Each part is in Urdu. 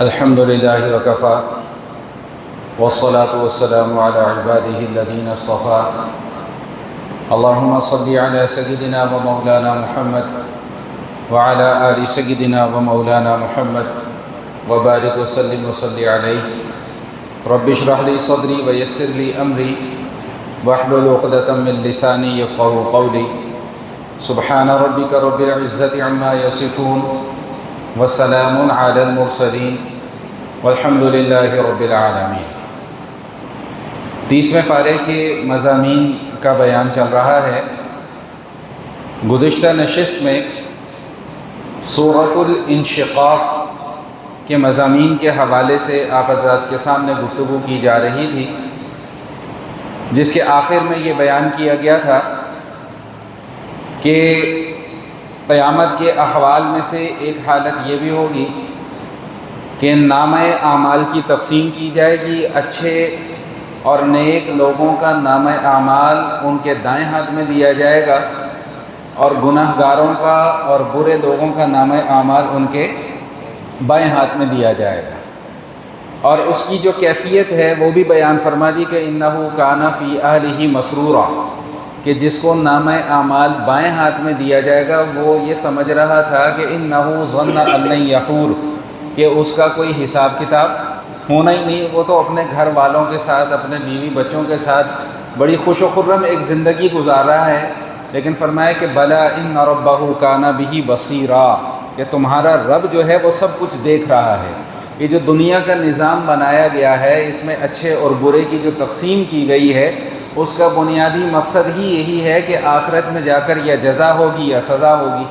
الحمد لله وكفى والصلاة والسلام على عباده الذين اصطفى اللهم صل على سيدنا ومولانا محمد وعلى آل سيدنا ومولانا محمد وبارك وسلم وصل عليه رب اشرح لي صدري ويسر لي أمري واحلل عقدة من لساني يفقهوا قولي سبحان ربك رب العزة عما يصفون وسلام على المرسلین والحمد للہ رب العالمین۔ 30ویں پارے کے مضامین کا بیان چل رہا ہے۔ گزشتہ نشست میں سورۃ الانشقاق کے مضامین کے حوالے سے آپ حضرات کے سامنے گفتگو کی جا رہی تھی، جس کے آخر میں یہ بیان کیا گیا تھا کہ قیامت کے احوال میں سے ایک حالت یہ بھی ہوگی کہ نامہ اعمال کی تقسیم کی جائے گی۔ اچھے اور نیک لوگوں کا نامہ اعمال ان کے دائیں ہاتھ میں دیا جائے گا، اور گناہ گاروں کا اور برے لوگوں کا نامہ اعمال ان کے بائیں ہاتھ میں دیا جائے گا۔ اور اس کی جو کیفیت ہے وہ بھی بیان فرما دی کہ انہ کان فی اہلہ مسرورا، کہ جس کو نامہ اعمال بائیں ہاتھ میں دیا جائے گا وہ یہ سمجھ رہا تھا کہ انہ ظن ان لن یحور، کہ اس کا کوئی حساب کتاب ہونا ہی نہیں، وہ تو اپنے گھر والوں کے ساتھ، اپنے بیوی بچوں کے ساتھ بڑی خوش و خرم ایک زندگی گزار رہا ہے۔ لیکن فرمایا کہ بلا ان ربہ کان بہ بصیرا، کہ تمہارا رب جو ہے وہ سب کچھ دیکھ رہا ہے۔ یہ جو دنیا کا نظام بنایا گیا ہے، اس میں اچھے اور برے کی جو تقسیم کی گئی ہے، اس کا بنیادی مقصد ہی یہی ہے کہ آخرت میں جا کر یا جزا ہوگی یا سزا ہوگی۔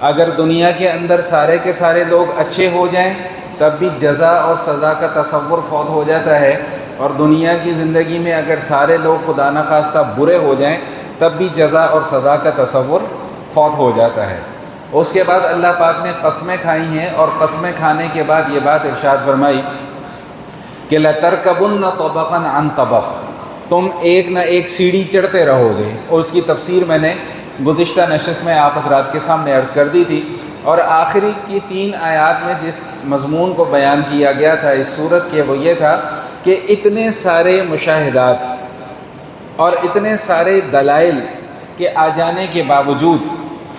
اگر دنیا کے اندر سارے کے سارے لوگ اچھے ہو جائیں تب بھی جزا اور سزا کا تصور فوت ہو جاتا ہے، اور دنیا کی زندگی میں اگر سارے لوگ خدا نخواستہ برے ہو جائیں تب بھی جزا اور سزا کا تصور فوت ہو جاتا ہے۔ اس کے بعد اللہ پاک نے قسمیں کھائی ہیں، اور قسمیں کھانے کے بعد یہ بات ارشاد فرمائی کہ لَتَرْكَبُنَّ طَبَقًا عَنْ طَبَقٍ، تم ایک نہ ایک سیڑھی چڑھتے رہو گے۔ اور اس کی تفسیر میں نے گزشتہ نشست میں آپ حضرات کے سامنے عرض کر دی تھی، اور آخری کی 3 آیات میں جس مضمون کو بیان کیا گیا تھا اس صورت کے، وہ یہ تھا کہ اتنے سارے مشاہدات اور اتنے سارے دلائل کے آ جانے کے باوجود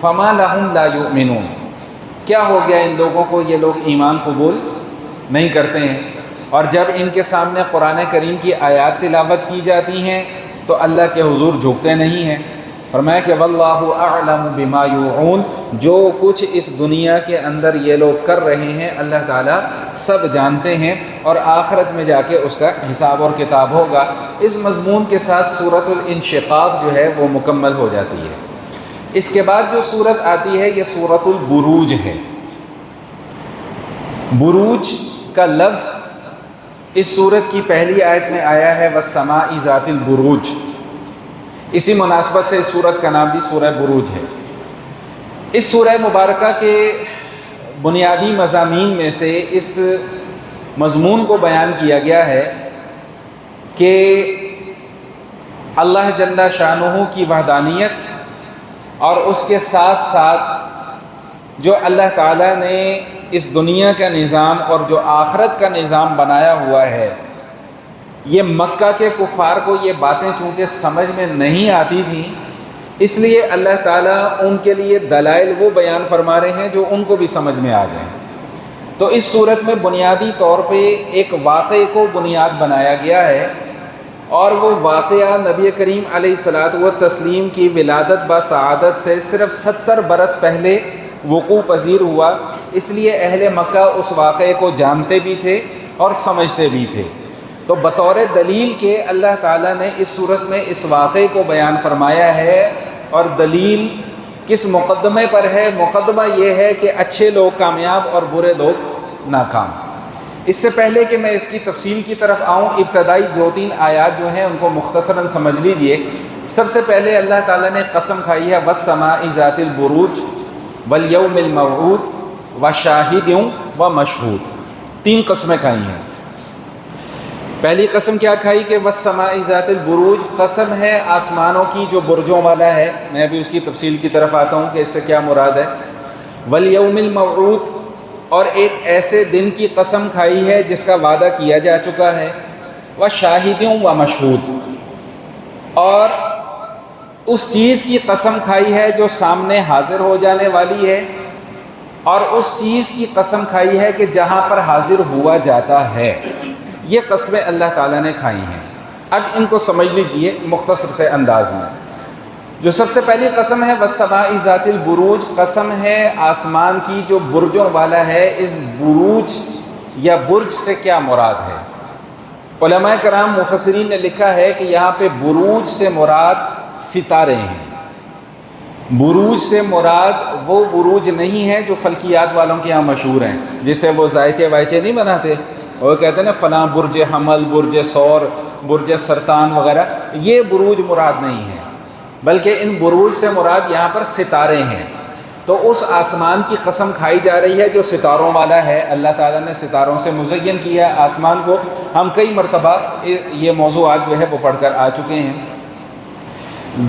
فما لہم لا یؤمنون، کیا ہو گیا ان لوگوں کو، یہ لوگ ایمان قبول نہیں کرتے ہیں۔ اور جب ان کے سامنے قرآن کریم کی آیات تلاوت کی جاتی ہیں تو اللہ کے حضور جھکتے نہیں ہیں۔ فرمایا کہ واللہ اعلم بما یوعون، جو کچھ اس دنیا کے اندر یہ لوگ کر رہے ہیں اللہ تعالیٰ سب جانتے ہیں، اور آخرت میں جا کے اس کا حساب اور کتاب ہوگا۔ اس مضمون کے ساتھ سورۃ الانشقاق جو ہے وہ مکمل ہو جاتی ہے۔ اس کے بعد جو سورت آتی ہے یہ سورۃ البروج ہے۔ بروج کا لفظ اس سورت کی پہلی آیت میں آیا ہے وَالسَّمَاءِ ذَاتِ الْبُرُوجِ، اسی مناسبت سے اس سورت کا نام بھی سورہ بروج ہے۔ اس سورہ مبارکہ کے بنیادی مضامین میں سے اس مضمون کو بیان کیا گیا ہے کہ اللہ جل شانہ کی وحدانیت، اور اس کے ساتھ ساتھ جو اللہ تعالیٰ نے اس دنیا کا نظام اور جو آخرت کا نظام بنایا ہوا ہے، یہ مکہ کے کفار کو یہ باتیں چونکہ سمجھ میں نہیں آتی تھیں، اس لیے اللہ تعالیٰ ان کے لیے دلائل وہ بیان فرما رہے ہیں جو ان کو بھی سمجھ میں آ جائیں۔ تو اس صورت میں بنیادی طور پہ ایک واقعے کو بنیاد بنایا گیا ہے، اور وہ واقعہ نبی کریم علیہ الصلاۃ والتسلیم کی ولادت با سعادت سے صرف 70 برس پہلے وقوع پذیر ہوا، اس لیے اہل مکہ اس واقعے کو جانتے بھی تھے اور سمجھتے بھی تھے۔ تو بطور دلیل کے اللہ تعالیٰ نے اس صورت میں اس واقعے کو بیان فرمایا ہے، اور دلیل کس مقدمے پر ہے؟ مقدمہ یہ ہے کہ اچھے لوگ کامیاب اور برے لوگ ناکام۔ اس سے پہلے کہ میں اس کی تفصیل کی طرف آؤں، ابتدائی 2-3 آیات جو ہیں ان کو مختصراً سمجھ لیجئے۔ سب سے پہلے اللہ تعالیٰ نے قسم کھائی ہے وَالسَّمَاءِ ذَاتِ الْبُرُوجِ وَالْيَوْمِ الْمَوْعُودِ وَشَاهِدٍ وَمَشْهُودٍ، 3 قسمیں کھائی ہیں۔ پہلی قسم کیا کھائی کہ وَالسَّمَاءِ ذَاتِ الْبُرُوجِ، قسم ہے آسمانوں کی جو برجوں والا ہے۔ میں ابھی اس کی تفصیل کی طرف آتا ہوں کہ اس سے کیا مراد ہے۔ وَالْيَوْمِ الْمَوْعُودِ، اور ایک ایسے دن کی قسم کھائی ہے جس کا وعدہ کیا جا چکا ہے، وشاہد و مشہود، اور اس چیز کی قسم کھائی ہے جو سامنے حاضر ہو جانے والی ہے، اور اس چیز کی قسم کھائی ہے کہ جہاں پر حاضر ہوا جاتا ہے۔ یہ قسمیں اللہ تعالیٰ نے کھائی ہیں۔ اب ان کو سمجھ لیجئے مختصر سے انداز میں۔ جو سب سے پہلی قسم ہے والسماء ذات البروج، قسم ہے آسمان کی جو برجوں والا ہے۔ اس بروج یا برج سے کیا مراد ہے؟ علماء کرام مفسرین نے لکھا ہے کہ یہاں پہ بروج سے مراد ستارے ہیں۔ بروج سے مراد وہ بروج نہیں ہے جو فلکیات والوں کے یہاں مشہور ہیں، جسے وہ زائچے وائچے نہیں بناتے، وہ کہتے ہیں نا فلاں برج حمل، برج ثور، برج سرطان وغیرہ، یہ بروج مراد نہیں ہے، بلکہ ان بروج سے مراد یہاں پر ستارے ہیں۔ تو اس آسمان کی قسم کھائی جا رہی ہے جو ستاروں والا ہے۔ اللہ تعالیٰ نے ستاروں سے مزین کیا ہے آسمان کو۔ ہم کئی مرتبہ یہ موضوعات جو ہے وہ پڑھ کر آ چکے ہیں۔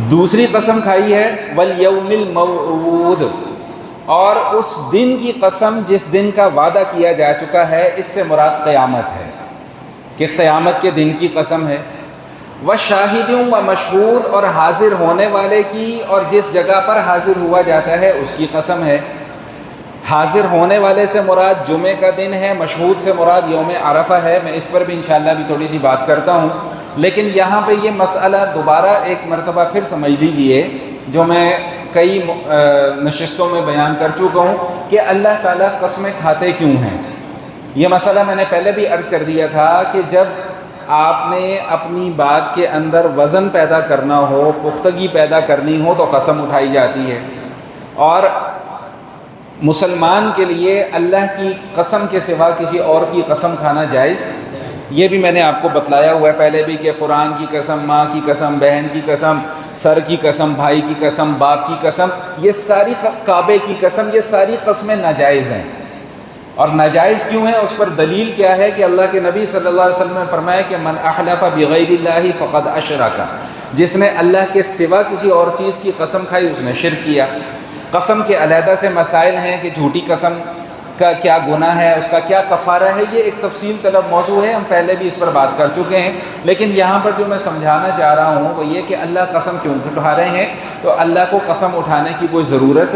دوسری قسم کھائی ہے والیوم الموعود، اور اس دن کی قسم جس دن کا وعدہ کیا جا چکا ہے۔ اس سے مراد قیامت ہے، کہ قیامت کے دن کی قسم ہے۔ وشاہد و مشہود، اور حاضر ہونے والے کی اور جس جگہ پر حاضر ہوا جاتا ہے اس کی قسم ہے۔ حاضر ہونے والے سے مراد جمعے کا دن ہے، مشہود سے مراد یوم عرفہ ہے۔ میں اس پر بھی انشاءاللہ بھی تھوڑی سی بات کرتا ہوں، لیکن یہاں پہ یہ مسئلہ دوبارہ ایک مرتبہ پھر سمجھ لیجئے، جو میں کئی نشستوں میں بیان کر چکا ہوں کہ اللہ تعالیٰ قسمیں کھاتے کیوں ہیں۔ یہ مسئلہ میں نے پہلے بھی عرض کر دیا تھا کہ جب آپ نے اپنی بات کے اندر وزن پیدا کرنا ہو، پختگی پیدا کرنی ہو، تو قسم اٹھائی جاتی ہے۔ اور مسلمان کے لیے اللہ کی قسم کے سوا کسی اور کی قسم کھانا جائز، یہ بھی میں نے آپ کو بتلایا ہوا ہے پہلے بھی، کہ قرآن کی قسم، ماں کی قسم، بہن کی قسم، سر کی قسم، بھائی کی قسم، باپ کی قسم، یہ ساری، کعبے کی قسم، یہ ساری قسمیں ناجائز ہیں۔ اور ناجائز کیوں ہیں اس پر دلیل کیا ہے کہ اللہ کے نبی صلی اللہ علیہ وسلم نے فرمایا کہ من احلف بغیر اللہ فقد اشرک، جس نے اللہ کے سوا کسی اور چیز کی قسم کھائی اس نے شرک کیا۔ قسم کے علیحدہ سے مسائل ہیں کہ جھوٹی قسم کا کیا گناہ ہے، اس کا کیا کفارہ ہے، یہ ایک تفصیل طلب موضوع ہے، ہم پہلے بھی اس پر بات کر چکے ہیں۔ لیکن یہاں پر جو میں سمجھانا چاہ رہا ہوں وہ یہ کہ اللہ قسم کیوں اٹھا رہے ہیں، تو اللہ کو قسم اٹھانے کی کوئی ضرورت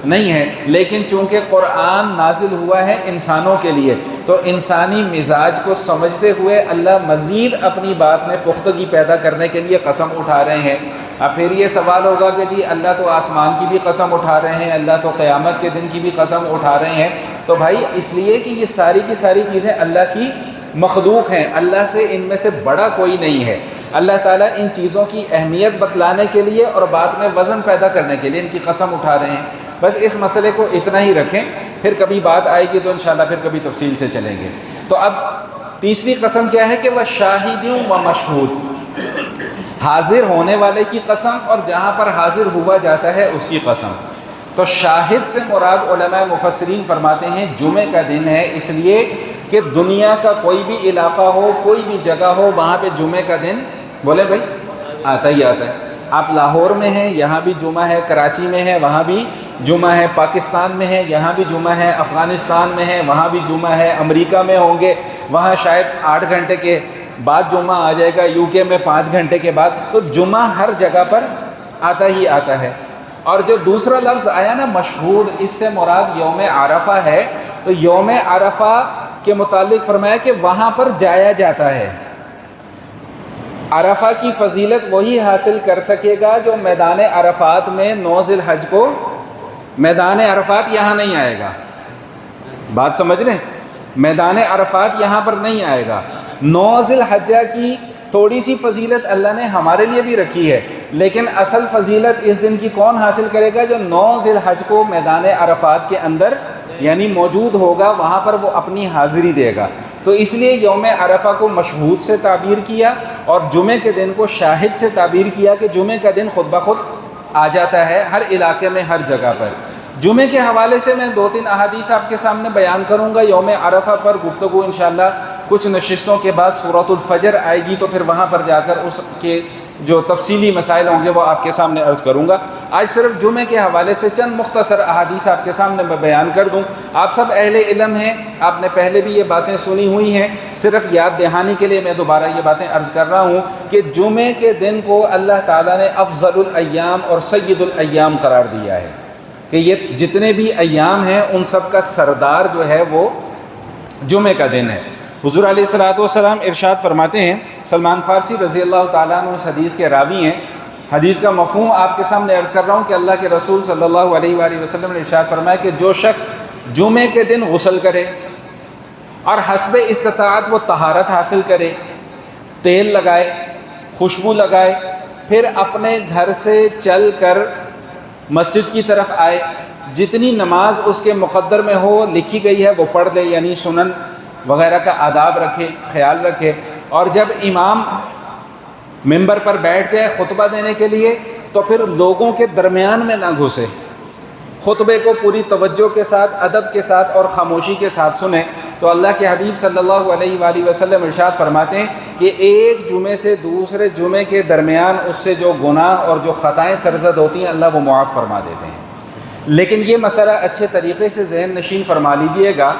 نہیں ہے، لیکن چونکہ قرآن نازل ہوا ہے انسانوں کے لیے، تو انسانی مزاج کو سمجھتے ہوئے اللہ مزید اپنی بات میں پختگی پیدا کرنے کے لیے قسم اٹھا رہے ہیں۔ اب پھر یہ سوال ہوگا کہ جی اللہ تو آسمان کی بھی قسم اٹھا رہے ہیں، اللہ تو قیامت کے دن کی بھی قسم اٹھا رہے ہیں، تو بھائی اس لیے کہ یہ ساری کی ساری چیزیں اللہ کی مخلوق ہیں، اللہ سے ان میں سے بڑا کوئی نہیں ہے۔ اللہ تعالیٰ ان چیزوں کی اہمیت بتلانے کے لیے اور بعد میں وزن پیدا کرنے کے لیے ان کی قسم اٹھا رہے ہیں۔ بس اس مسئلے کو اتنا ہی رکھیں، پھر کبھی بات آئے گی تو انشاءاللہ پھر کبھی تفصیل سے چلیں گے۔ تو اب تیسری قسم کیا ہے کہ وہ شاہد و مشہود، حاضر ہونے والے کی قسم اور جہاں پر حاضر ہوا جاتا ہے اس کی قسم۔ تو شاہد سے مراد علماء مفسرین فرماتے ہیں جمعے کا دن ہے، اس لیے کہ دنیا کا کوئی بھی علاقہ ہو، کوئی بھی جگہ ہو، وہاں پہ جمعے کا دن بولے بھائی آتا ہی آتا ہے۔ آپ لاہور میں ہیں یہاں بھی جمعہ ہے، کراچی میں ہے وہاں بھی جمعہ ہے، پاکستان میں ہے یہاں بھی جمعہ ہے، افغانستان میں ہے وہاں بھی جمعہ ہے، امریکہ میں ہوں گے وہاں شاید 8 گھنٹے کے بعد جمعہ آ جائے گا، یو کے میں 5 گھنٹے کے بعد، تو جمعہ ہر جگہ پر آتا ہی آتا ہے۔ اور جو دوسرا لفظ آیا نا مشہود، اس سے مراد یوم عرفہ ہے۔ تو یوم عرفہ کے متعلق فرمایا کہ وہاں پر جایا جاتا ہے۔ عرفہ کی فضیلت وہی حاصل کر سکے گا جو میدان عرفات میں 9 ذی الحج کو، میدان عرفات یہاں نہیں آئے گا، بات سمجھ رہے ہیں، میدان عرفات یہاں پر نہیں آئے گا۔ 9 ذی الحجہ کی تھوڑی سی فضیلت اللہ نے ہمارے لیے بھی رکھی ہے، لیکن اصل فضیلت اس دن کی کون حاصل کرے گا؟ جو 9 ذی الحج کو میدان عرفات کے اندر یعنی موجود ہوگا، وہاں پر وہ اپنی حاضری دے گا۔ تو اس لیے یوم عرفہ کو مشہود سے تعبیر کیا اور جمعے کے دن کو شاہد سے تعبیر کیا کہ جمعے کا دن خود بخود آ جاتا ہے ہر علاقے میں، ہر جگہ پر۔ جمعے کے حوالے سے میں 2-3 احادیث آپ کے سامنے بیان کروں گا۔ یوم عرفہ پر گفتگو انشاءاللہ کچھ نشستوں کے بعد سورۃ الفجر آئے گی، تو پھر وہاں پر جا کر اس کے جو تفصیلی مسائل ہوں گے وہ آپ کے سامنے عرض کروں گا۔ آج صرف جمعے کے حوالے سے چند مختصر احادیث آپ کے سامنے میں بیان کر دوں۔ آپ سب اہل علم ہیں، آپ نے پہلے بھی یہ باتیں سنی ہوئی ہیں، صرف یاد دہانی کے لیے میں دوبارہ یہ باتیں عرض کر رہا ہوں کہ جمعے کے دن کو اللہ تعالیٰ نے افضل الایام اور سید الایام قرار دیا ہے، کہ یہ جتنے بھی ایام ہیں ان سب کا سردار جو ہے وہ جمعے کا دن ہے۔ حضور علیہ الصلوۃ والسلام ارشاد فرماتے ہیں، سلمان فارسی رضی اللہ تعالیٰ عنہ اس حدیث کے راوی ہیں، حدیث کا مفہوم آپ کے سامنے عرض کر رہا ہوں کہ اللہ کے رسول صلی اللہ علیہ وآلہ وسلم نے ارشاد فرمایا کہ جو شخص جمعے کے دن غسل کرے اور حسب استطاعت وہ طہارت حاصل کرے، تیل لگائے، خوشبو لگائے، پھر اپنے گھر سے چل کر مسجد کی طرف آئے، جتنی نماز اس کے مقدر میں ہو لکھی گئی ہے وہ پڑھ لے، یعنی سنن وغیرہ کا آداب رکھے، خیال رکھے، اور جب امام منبر پر بیٹھ جائے خطبہ دینے کے لیے تو پھر لوگوں کے درمیان میں نہ گھسے، خطبے کو پوری توجہ کے ساتھ، ادب کے ساتھ اور خاموشی کے ساتھ سنیں۔ تو اللہ کے حبیب صلی اللہ علیہ وآلہ وسلم ارشاد فرماتے ہیں کہ ایک جمعے سے دوسرے جمعے کے درمیان اس سے جو گناہ اور جو خطائیں سرزد ہوتی ہیں اللہ وہ معاف فرما دیتے ہیں۔ لیکن یہ مسئلہ اچھے طریقے سے ذہن نشین فرما لیجئے گا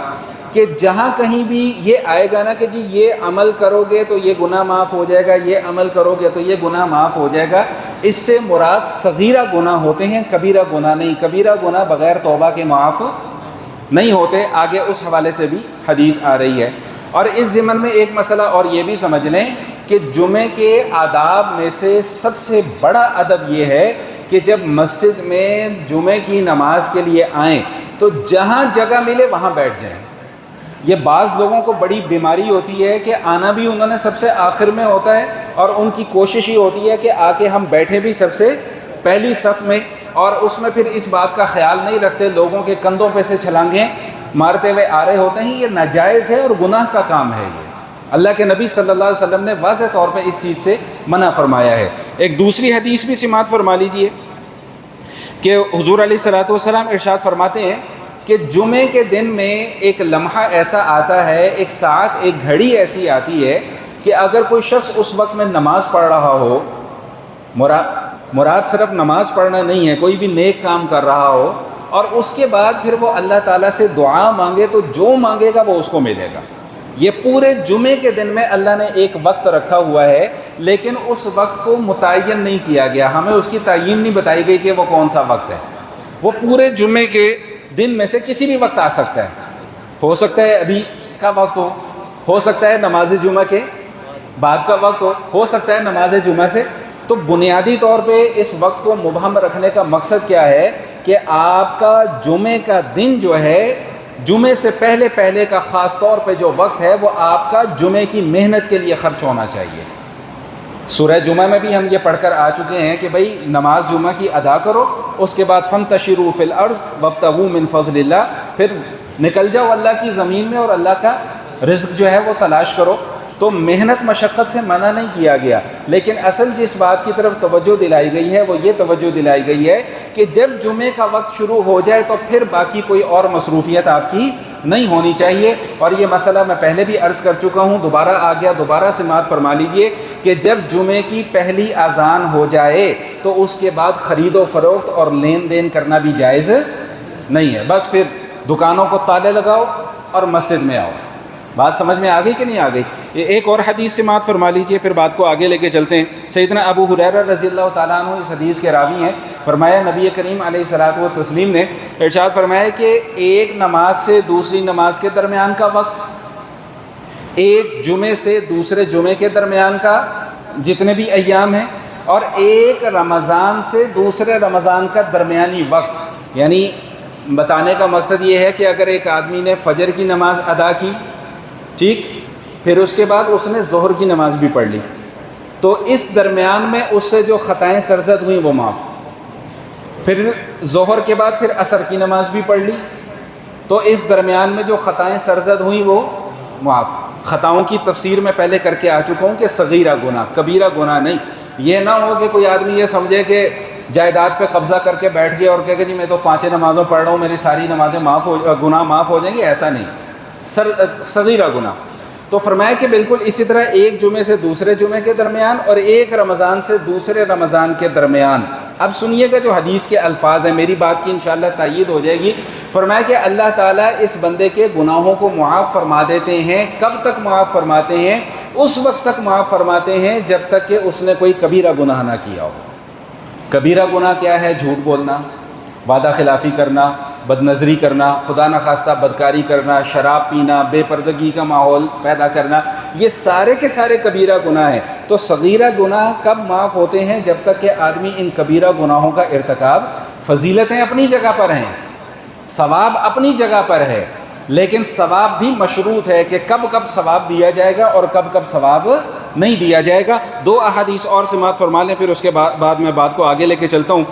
کہ جہاں کہیں بھی یہ آئے گا نا کہ جی یہ عمل کرو گے تو یہ گناہ معاف ہو جائے گا، یہ عمل کرو گے تو یہ گناہ معاف ہو جائے گا، اس سے مراد صغیرہ گناہ ہوتے ہیں، کبیرہ گناہ نہیں۔ کبیرہ گناہ بغیر توبہ کے معاف نہیں ہوتے، آگے اس حوالے سے بھی حدیث آ رہی ہے۔ اور اس ضمن میں ایک مسئلہ اور یہ بھی سمجھ لیں کہ جمعے کے آداب میں سے سب سے بڑا ادب یہ ہے کہ جب مسجد میں جمعے کی نماز کے لیے آئیں تو جہاں جگہ ملے وہاں بیٹھ جائیں۔ یہ بعض لوگوں کو بڑی بیماری ہوتی ہے کہ آنا بھی انہوں نے سب سے آخر میں ہوتا ہے اور ان کی کوشش ہی ہوتی ہے کہ آ کے ہم بیٹھے بھی سب سے پہلی صف میں، اور اس میں پھر اس بات کا خیال نہیں رکھتے، لوگوں کے کندھوں پہ سے چھلانگیں مارتے ہوئے آ رہے ہوتے ہیں۔ یہ ناجائز ہے اور گناہ کا کام ہے۔ یہ اللہ کے نبی صلی اللہ علیہ وسلم نے واضح طور پہ اس چیز سے منع فرمایا ہے۔ ایک دوسری حدیث بھی سماعت فرما لیجئے کہ حضور علیہ الصلوۃ والسلام ارشاد فرماتے ہیں کہ جمعے کے دن میں ایک لمحہ ایسا آتا ہے، ایک ساعت، ایک گھڑی ایسی آتی ہے کہ اگر کوئی شخص اس وقت میں نماز پڑھ رہا ہو، مراد صرف نماز پڑھنا نہیں ہے، کوئی بھی نیک کام کر رہا ہو، اور اس کے بعد پھر وہ اللہ تعالیٰ سے دعا مانگے تو جو مانگے گا وہ اس کو ملے گا۔ یہ پورے جمعے کے دن میں اللہ نے ایک وقت رکھا ہوا ہے، لیکن اس وقت کو متعین نہیں کیا گیا، ہمیں اس کی تعیین نہیں بتائی گئی کہ وہ کون سا وقت ہے۔ وہ پورے جمعے کے دن میں سے کسی بھی وقت آ سکتا ہے، ہو سکتا ہے ابھی کا وقت ہو سکتا ہے نماز جمعہ کے بعد کا وقت ہو سکتا ہے نماز جمعہ سے۔ تو بنیادی طور پہ اس وقت کو مبہم رکھنے کا مقصد کیا ہے کہ آپ کا جمعے کا دن جو ہے، جمعے سے پہلے کا خاص طور پہ جو وقت ہے وہ آپ کا جمعے کی محنت کے لیے خرچ ہونا چاہیے۔ سورہ جمعہ میں بھی ہم یہ پڑھ کر آ چکے ہیں کہ بھئی نماز جمعہ کی ادا کرو، اس کے بعد فانتشروا فی الارض وابتغوا من فضل اللہ، پھر نکل جاؤ اللہ کی زمین میں اور اللہ کا رزق جو ہے وہ تلاش کرو۔ تو محنت مشقت سے منع نہیں کیا گیا، لیکن اصل جس بات کی طرف توجہ دلائی گئی ہے وہ یہ توجہ دلائی گئی ہے کہ جب جمعے کا وقت شروع ہو جائے تو پھر باقی کوئی اور مصروفیت آپ کی نہیں ہونی چاہیے۔ اور یہ مسئلہ میں پہلے بھی عرض کر چکا ہوں، دوبارہ آ گیا، دوبارہ سماعت فرما لیجئے کہ جب جمعے کی پہلی اذان ہو جائے تو اس کے بعد خرید و فروخت اور لین دین کرنا بھی جائز نہیں ہے۔ بس پھر دکانوں کو تالے لگاؤ اور مسجد میں آؤ۔ بات سمجھ میں آ گئی کہ نہیں آ گئی؟ یہ ایک اور حدیث سماعت فرما لیجئے، پھر بات کو آگے لے کے چلتے ہیں۔ سیدنا ابو ہریرہ رضی اللہ تعالیٰ عنہ اس حدیث کے راوی ہیں، فرمایا نبی کریم علیہ الصلوۃ والتسلیم نے ارشاد فرمایا کہ ایک نماز سے دوسری نماز کے درمیان کا وقت، ایک جمعے سے دوسرے جمعے کے درمیان کا جتنے بھی ایام ہیں، اور ایک رمضان سے دوسرے رمضان کا درمیانی وقت، یعنی بتانے کا مقصد یہ ہے کہ اگر ایک آدمی نے فجر کی نماز ادا کی، ٹھیک، پھر اس کے بعد اس نے ظہر کی نماز بھی پڑھ لی، تو اس درمیان میں اس سے جو خطائیں سرزد ہوئیں وہ معاف، پھر ظہر کے بعد پھر عصر کی نماز بھی پڑھ لی تو اس درمیان میں جو خطائیں سرزد ہوئیں وہ معاف۔ خطاؤں کی تفسیر میں پہلے کر کے آ چکا ہوں کہ صغیرہ گناہ، کبیرہ گناہ نہیں۔ یہ نہ ہو کہ کوئی آدمی یہ سمجھے کہ جائیداد پہ قبضہ کر کے بیٹھ گیا اور کہے کہ جی میں تو 5 نمازوں پڑھ رہا ہوں، میری ساری نمازیں گناہ معاف ہو جائیں گے، ایسا نہیں، صغیرہ گناہ۔ تو فرمایا کہ بالکل اسی طرح ایک جمعے سے دوسرے جمعے کے درمیان اور ایک رمضان سے دوسرے رمضان کے درمیان. اب سنیے گا جو حدیث کے الفاظ ہیں، میری بات کی انشاءاللہ تائید ہو جائے گی. فرمایا کہ اللہ تعالیٰ اس بندے کے گناہوں کو معاف فرما دیتے ہیں. کب تک معاف فرماتے ہیں؟ اس وقت تک معاف فرماتے ہیں جب تک کہ اس نے کوئی کبیرہ گناہ نہ کیا ہو. کبیرہ گناہ کیا ہے؟ جھوٹ بولنا، وعدہ خلافی کرنا، بد نظری کرنا، خدا نخواستہ بدکاری کرنا، شراب پینا، بے پردگی کا ماحول پیدا کرنا، یہ سارے کے سارے کبیرہ گناہ ہیں. تو صغیرہ گناہ کب معاف ہوتے ہیں؟ جب تک کہ آدمی ان کبیرہ گناہوں کا ارتکاب، فضیلتیں اپنی جگہ پر ہیں، ثواب اپنی جگہ پر ہے، لیکن ثواب بھی مشروط ہے کہ کب کب ثواب دیا جائے گا اور کب کب ثواب نہیں دیا جائے گا. 2 احادیث اور سماعت فرما لیں، پھر اس کے بعد میں بات کو آگے لے کے چلتا ہوں.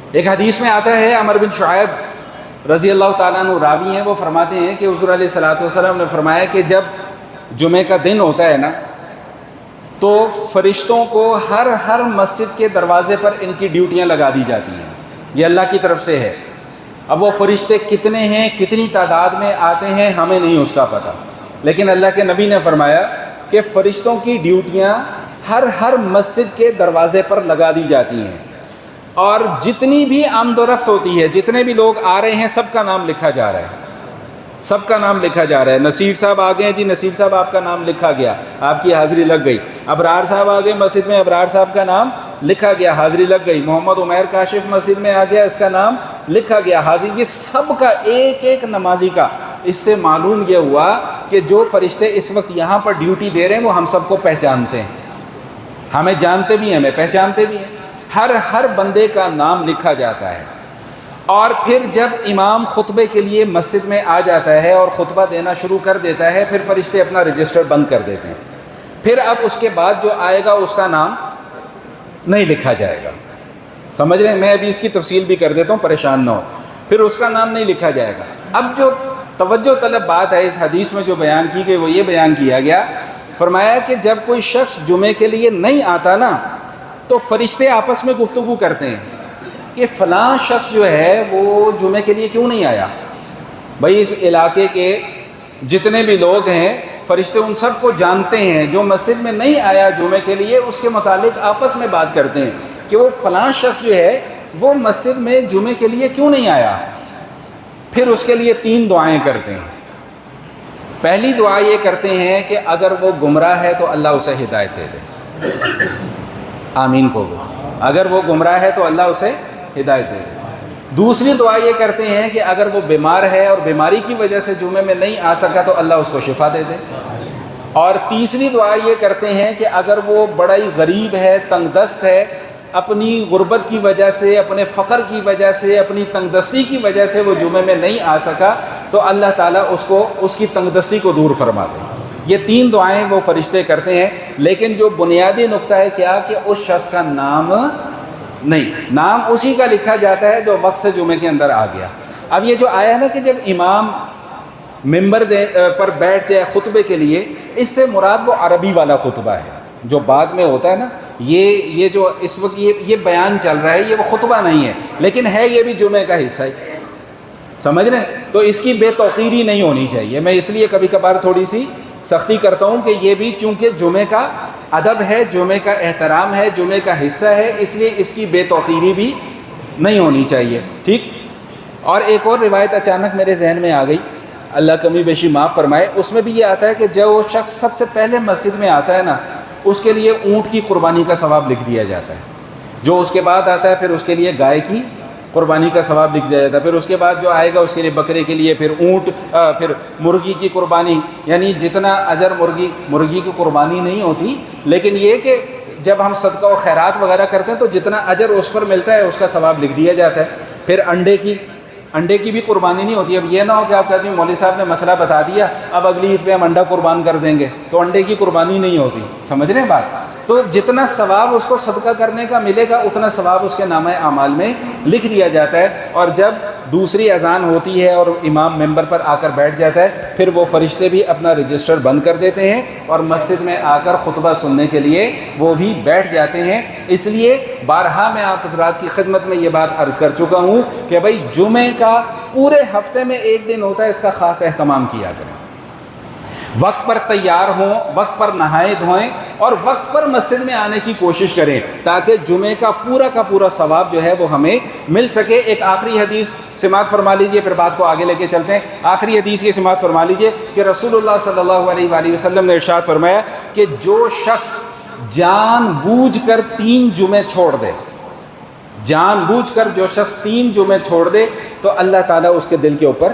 ایک حدیث میں آتا ہے، عمر بن شعیب رضی اللہ تعالیٰ عنہ راوی ہیں، وہ فرماتے ہیں کہ حضور علیہ الصلوۃ والسلام نے فرمایا کہ جب جمعے کا دن ہوتا ہے نا، تو فرشتوں کو ہر مسجد کے دروازے پر ان کی ڈیوٹیاں لگا دی جاتی ہیں. یہ اللہ کی طرف سے ہے. اب وہ فرشتے کتنے ہیں، کتنی تعداد میں آتے ہیں، ہمیں نہیں اس کا پتہ، لیکن اللہ کے نبی نے فرمایا کہ فرشتوں کی ڈیوٹیاں ہر مسجد کے دروازے پر لگا دی جاتی ہیں، اور جتنی بھی آمد و رفت ہوتی ہے، جتنے بھی لوگ آ رہے ہیں، سب کا نام لکھا جا رہا ہے، سب کا نام لکھا جا رہا ہے. نصیر صاحب آ گئے ہیں جی، نصیر صاحب آپ کا نام لکھا گیا، آپ کی حاضری لگ گئی. ابرار صاحب آ گئے مسجد میں، ابرار صاحب کا نام لکھا گیا، حاضری لگ گئی. محمد عمیر کاشف مسجد میں آ گیا، اس کا نام لکھا گیا، حاضری. یہ سب کا ایک ایک نمازی کا. اس سے معلوم یہ ہوا کہ جو فرشتے اس وقت یہاں پر ڈیوٹی دے رہے ہیں وہ ہم سب کو پہچانتے ہیں، ہمیں جانتے بھی ہیں، ہمیں پہچانتے بھی ہیں. ہر بندے کا نام لکھا جاتا ہے. اور پھر جب امام خطبے کے لیے مسجد میں آ جاتا ہے اور خطبہ دینا شروع کر دیتا ہے، پھر فرشتے اپنا رجسٹر بند کر دیتے ہیں. پھر اب اس کے بعد جو آئے گا اس کا نام نہیں لکھا جائے گا. سمجھ رہے ہیں؟ میں ابھی اس کی تفصیل بھی کر دیتا ہوں، پریشان نہ ہو. پھر اس کا نام نہیں لکھا جائے گا. اب جو توجہ طلب بات ہے اس حدیث میں جو بیان کی گئی، وہ یہ بیان کیا گیا، فرمایا کہ جب کوئی شخص جمعے کے لیے نہیں آتا نا، تو فرشتے آپس میں گفتگو کرتے ہیں کہ فلاں شخص جو ہے وہ جمعے کے لیے کیوں نہیں آیا. بھائی اس علاقے کے جتنے بھی لوگ ہیں، فرشتے ان سب کو جانتے ہیں. جو مسجد میں نہیں آیا جمعے کے لیے، اس کے متعلق آپس میں بات کرتے ہیں کہ وہ فلاں شخص جو ہے وہ مسجد میں جمعے کے لیے کیوں نہیں آیا. پھر اس کے لیے 3 دعائیں کرتے ہیں. پہلی دعا یہ کرتے ہیں کہ اگر وہ گمراہ ہے تو اللہ اسے ہدایت دے دے. آمین کو. اگر وہ گمراہ ہے تو اللہ اسے ہدایت دے دے. دوسری دعا یہ کرتے ہیں کہ اگر وہ بیمار ہے اور بیماری کی وجہ سے جمعے میں نہیں آ سکا تو اللہ اس کو شفا دے دے. اور تیسری دعا یہ کرتے ہیں کہ اگر وہ بڑا ہی غریب ہے، تنگ دست ہے، اپنی غربت کی وجہ سے، اپنے فقر کی وجہ سے، اپنی تنگ دستی کی وجہ سے وہ جمعے میں نہیں آ سکا، تو اللہ تعالیٰ اس کی تنگ دستی کو دور فرما دے. یہ 3 دعائیں وہ فرشتے کرتے ہیں. لیکن جو بنیادی نقطہ ہے کیا، کہ اس شخص کا نام نہیں، نام اسی کا لکھا جاتا ہے جو وقت سے جمعے کے اندر آ گیا. اب یہ جو آیا ہے نا کہ جب امام ممبر پر بیٹھ جائے خطبے کے لیے، اس سے مراد وہ عربی والا خطبہ ہے جو بعد میں ہوتا ہے نا. یہ جو اس وقت یہ بیان چل رہا ہے، یہ وہ خطبہ نہیں ہے، لیکن ہے یہ بھی جمعے کا حصہ ہے. سمجھ رہے ہیں؟ تو اس کی بے توقیری نہیں ہونی چاہیے. میں اس لیے کبھی کبھار تھوڑی سی سختی کرتا ہوں کہ یہ بھی چونکہ جمعے کا ادب ہے، جمعے کا احترام ہے، جمعے کا حصہ ہے، اس لیے اس کی بے توقیری بھی نہیں ہونی چاہیے. ٹھیک. اور ایک اور روایت اچانک میرے ذہن میں آ گئی، اللہ کمی بیشی معاف فرمائے. اس میں بھی یہ آتا ہے کہ جو وہ شخص سب سے پہلے مسجد میں آتا ہے نا، اس کے لیے اونٹ کی قربانی کا ثواب لکھ دیا جاتا ہے. جو اس کے بعد آتا ہے پھر اس کے لیے گائے کی قربانی کا ثواب لکھ دیا جاتا ہے. پھر اس کے بعد جو آئے گا اس کے لیے بکرے کے لیے، پھر اونٹ، پھر مرغی کی قربانی. یعنی جتنا اجر مرغی کی قربانی نہیں ہوتی، لیکن یہ کہ جب ہم صدقہ و خیرات وغیرہ کرتے ہیں تو جتنا اجر اس پر ملتا ہے اس کا ثواب لکھ دیا جاتا ہے. پھر انڈے کی بھی قربانی نہیں ہوتی. اب یہ نہ ہو کہ آپ کہتے ہیں مولوی صاحب نے مسئلہ بتا دیا، اب اگلی عید پہ ہم انڈا قربان کر دیں گے، تو انڈے کی قربانی نہیں ہوتی. سمجھ رہے ہیں بات؟ تو جتنا ثواب اس کو صدقہ کرنے کا ملے گا، اتنا ثواب اس کے نامہ اعمال میں لکھ دیا جاتا ہے. اور جب دوسری اذان ہوتی ہے اور امام ممبر پر آ کر بیٹھ جاتا ہے، پھر وہ فرشتے بھی اپنا رجسٹر بند کر دیتے ہیں اور مسجد میں آ کر خطبہ سننے کے لیے وہ بھی بیٹھ جاتے ہیں. اس لیے بارہا میں آپ حضرات کی خدمت میں یہ بات عرض کر چکا ہوں کہ بھائی جمعے کا پورے ہفتے میں ایک دن ہوتا ہے، اس کا خاص اہتمام کیا کریں. وقت پر تیار ہوں، وقت پر نہائے دھوئیں اور وقت پر مسجد میں آنے کی کوشش کریں تاکہ جمعے کا پورا ثواب جو ہے وہ ہمیں مل سکے۔ ایک آخری حدیث سماعت فرما لیجئے، پھر بات کو آگے لے کے چلتے ہیں۔ آخری حدیث کی سماعت فرما لیجئے کہ رسول اللہ صلی اللہ علیہ وآلہ وسلم نے ارشاد فرمایا کہ جو شخص جان بوجھ کر 3 جمعے چھوڑ دے، جان بوجھ کر جو شخص 3 جمعے چھوڑ دے تو اللہ تعالیٰ اس کے دل کے اوپر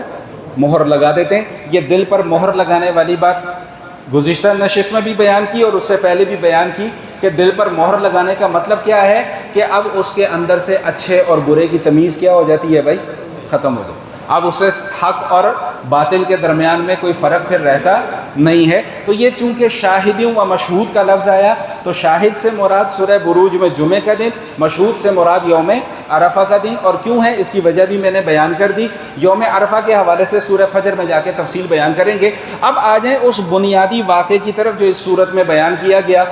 مہر لگا دیتے ہیں۔ یہ دل پر مہر لگانے والی بات گزشتہ نشست میں بھی بیان کی اور اس سے پہلے بھی بیان کی کہ دل پر مہر لگانے کا مطلب کیا ہے کہ اب اس کے اندر سے اچھے اور برے کی تمیز کیا ہو جاتی ہے بھائی، ختم ہو گئی۔ اب اس سے حق اور باطل کے درمیان میں کوئی فرق پھر رہتا نہیں ہے۔ تو یہ چونکہ شاہدیوں و مشہود کا لفظ آیا تو شاہد سے مراد سورہ بروج میں جمعے کا دن، مشہود سے مراد یوم عرفہ کا دن، اور کیوں ہے اس کی وجہ بھی میں نے بیان کر دی۔ یوم عرفہ کے حوالے سے سورہ فجر میں جا کے تفصیل بیان کریں گے۔ اب آ جائیں اس بنیادی واقعے کی طرف جو اس صورت میں بیان کیا گیا۔